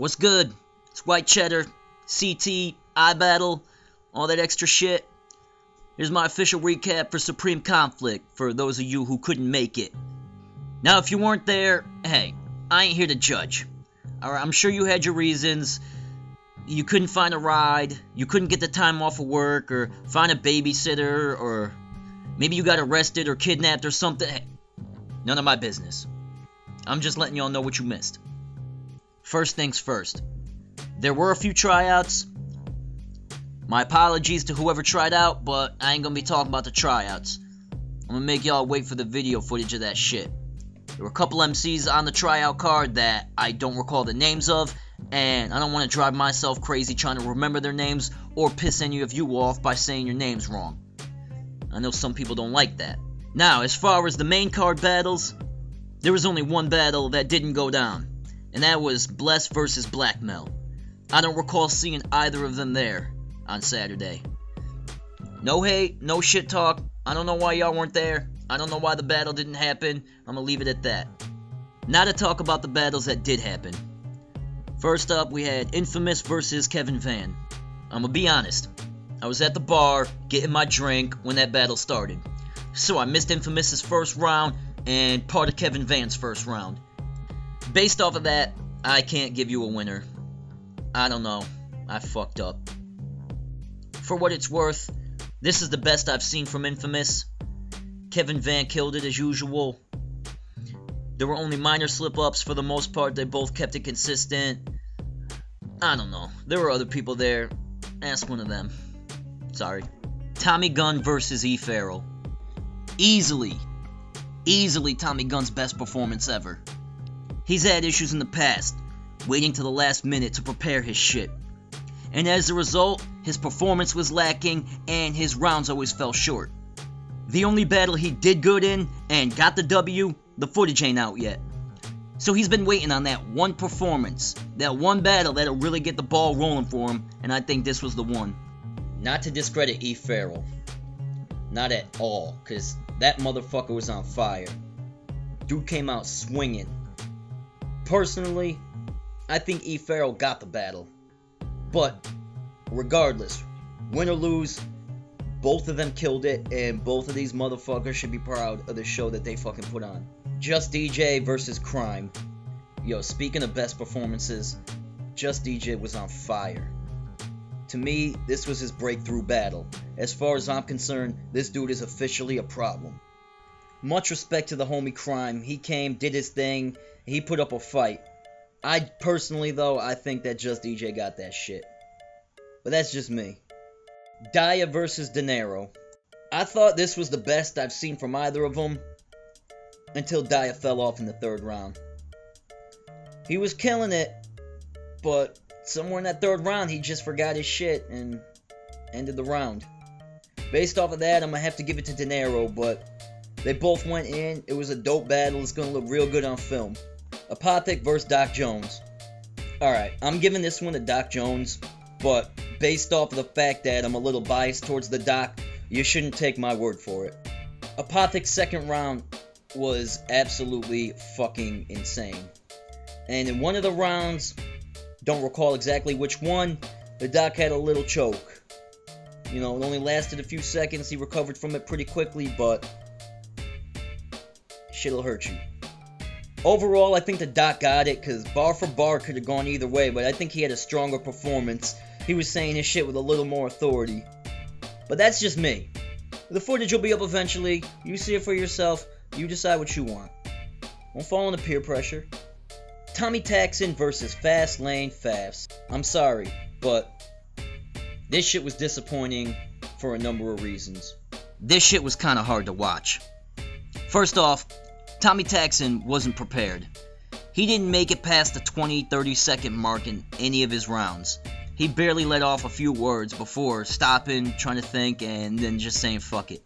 What's good? It's White Cheddar, CT, iBattle, all that extra shit. Here's my official recap for Supreme Conflict for those of you who couldn't make it. Now, if you weren't there, hey, I ain't here to judge. Alright, I'm sure you had your reasons. You couldn't find a ride, you couldn't get the time off of work, or find a babysitter, or maybe you got arrested or kidnapped or something. Hey, none of my business. I'm just letting y'all know what you missed. First things first, there were a few tryouts. My apologies to whoever tried out, but I ain't gonna be talking about the tryouts. I'm gonna make y'all wait for the video footage of that shit. There were a couple MCs on the tryout card that I don't recall the names of, and I don't want to drive myself crazy trying to remember their names or piss any of you off by saying your names wrong. I know some people don't like that. Now, as far as the main card battles, there was only one battle that didn't go down, and that was Bless versus Blackmail. I don't recall seeing either of them there on Saturday. No hate, no shit talk. I don't know why y'all weren't there. I don't know why the battle didn't happen. I'm gonna leave it at that. Now to talk about the battles that did happen. First up, we had Infamous versus Kevin Van. I'm gonna be honest. I was at the bar getting my drink when that battle started. So I missed Infamous's first round and part of Kevin Van's first round. Based off of that, I can't give you a winner. I don't know. I fucked up. For what it's worth, this is the best I've seen from Infamous. Kevin Van killed it as usual. There were only minor slip-ups. For the most part, they both kept it consistent. I don't know. There were other people there. Ask one of them. Sorry. Tommy Gunn versus E. Farrell. Easily Tommy Gunn's best performance ever. He's had issues in the past, waiting to the last minute to prepare his shit. And as a result, his performance was lacking and his rounds always fell short. The only battle he did good in and got the W, the footage ain't out yet. So he's been waiting on that one performance, that one battle that'll really get the ball rolling for him, and I think this was the one. Not to discredit E. Farrell. Not at all, because that motherfucker was on fire. Dude came out swinging. Personally, I think E. Farrell got the battle. But, regardless, win or lose, both of them killed it, and both of these motherfuckers should be proud of the show that they fucking put on. Just DJ versus Crime. Yo, speaking of best performances, Just DJ was on fire. To me, this was his breakthrough battle. As far as I'm concerned, this dude is officially a problem. Much respect to the homie Crime. He came, did his thing, he put up a fight. I personally, though, I think that Just DJ got that shit. But that's just me. Daya versus Dinero. I thought this was the best I've seen from either of them until Daya fell off in the third round. He was killing it, but somewhere in that third round he just forgot his shit and ended the round. Based off of that, I'm gonna have to give it to Dinero, but they both went in. It was a dope battle. It's gonna look real good on film. Apothic versus Doc Jones. Alright, I'm giving this one to Doc Jones, but based off of the fact that I'm a little biased towards the Doc, you shouldn't take my word for it. Apothic's second round was absolutely fucking insane. And in one of the rounds, don't recall exactly which one, the Doc had a little choke. You know, it only lasted a few seconds, he recovered from it pretty quickly, but shit'll hurt you. Overall, I think the Doc got it, because bar for bar could have gone either way, but I think he had a stronger performance. He was saying his shit with a little more authority. But that's just me. The footage will be up eventually. You see it for yourself. You decide what you want. Won't fall into peer pressure. Tommy Taxon versus Fast Lane Fafs. I'm sorry, but this shit was disappointing for a number of reasons. This shit was kind of hard to watch. First off, Tommy Taxon wasn't prepared. He didn't make it past the 20-30 second mark in any of his rounds. He barely let off a few words before stopping, trying to think, and then just saying fuck it.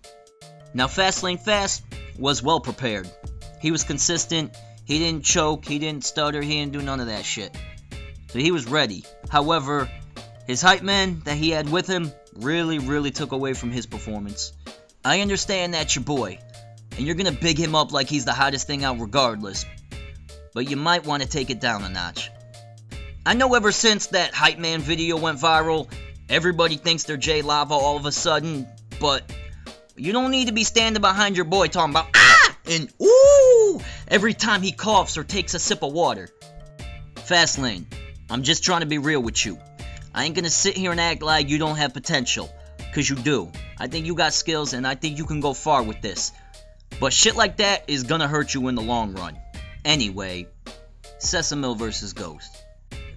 Now Fastlane Fast was well prepared. He was consistent, he didn't choke, he didn't stutter, he didn't do none of that shit. So he was ready. However, his hype man that he had with him really took away from his performance. I understand that's your boy, and you're gonna big him up like he's the hottest thing out regardless, but you might want to take it down a notch. I know ever since that Hype Man video went viral, everybody thinks they're Jay Lava all of a sudden, but you don't need to be standing behind your boy talking about ah and ooh every time he coughs or takes a sip of water. Fastlane, I'm just trying to be real with you. I ain't gonna sit here and act like you don't have potential, cause you do. I think you got skills and I think you can go far with this. But shit like that is gonna hurt you in the long run. Anyway, Sesamil versus Ghost.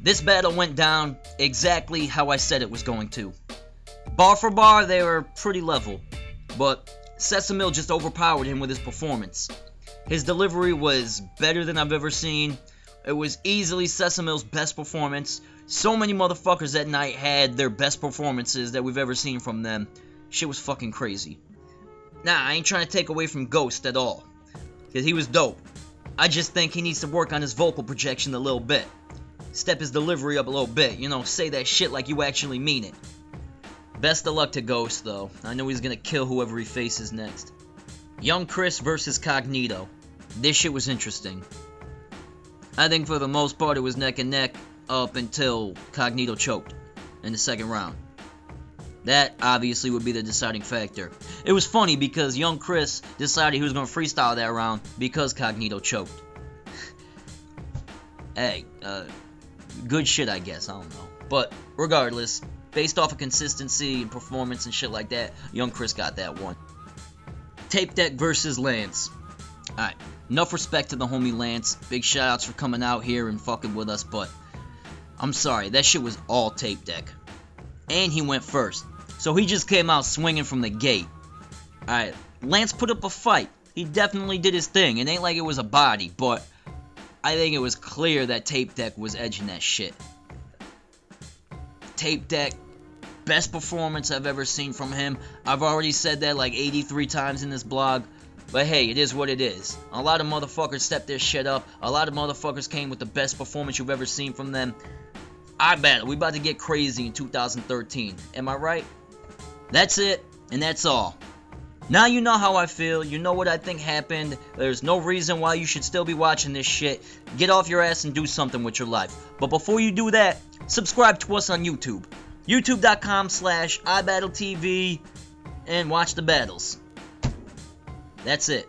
This battle went down exactly how I said it was going to. Bar for bar, they were pretty level, but Sesamil just overpowered him with his performance. His delivery was better than I've ever seen. It was easily Sesamil's best performance. So many motherfuckers that night had their best performances that we've ever seen from them. Shit was fucking crazy. Nah, I ain't trying to take away from Ghost at all, because he was dope. I just think he needs to work on his vocal projection a little bit. Step his delivery up a little bit, you know, say that shit like you actually mean it. Best of luck to Ghost, though. I know he's gonna kill whoever he faces next. Young Chris versus Cognito. This shit was interesting. I think for the most part it was neck and neck up until Cognito choked in the second round. That obviously would be the deciding factor. It was funny because Young Chris decided he was going to freestyle that round because Cognito choked. Hey, good shit I guess, I don't know. But regardless, based off of consistency and performance and shit like that, Young Chris got that one. Tape Deck versus Lance. Alright, enough respect to the homie Lance. Big shoutouts for coming out here and fucking with us, but I'm sorry, that shit was all Tape Deck. And he went first. So he just came out swinging from the gate. Alright, Lance put up a fight. He definitely did his thing. It ain't like it was a body, but I think it was clear that Tape Deck was edging that shit. Tape Deck, best performance I've ever seen from him. I've already said that like 83 times in this blog. But hey, it is what it is. A lot of motherfuckers stepped their shit up. A lot of motherfuckers came with the best performance you've ever seen from them. iBattle, we about to get crazy in 2013. Am I right? That's it, and that's all. Now you know how I feel. You know what I think happened. There's no reason why you should still be watching this shit. Get off your ass and do something with your life. But before you do that, subscribe to us on YouTube. YouTube.com/iBattleTV and watch the battles. That's it.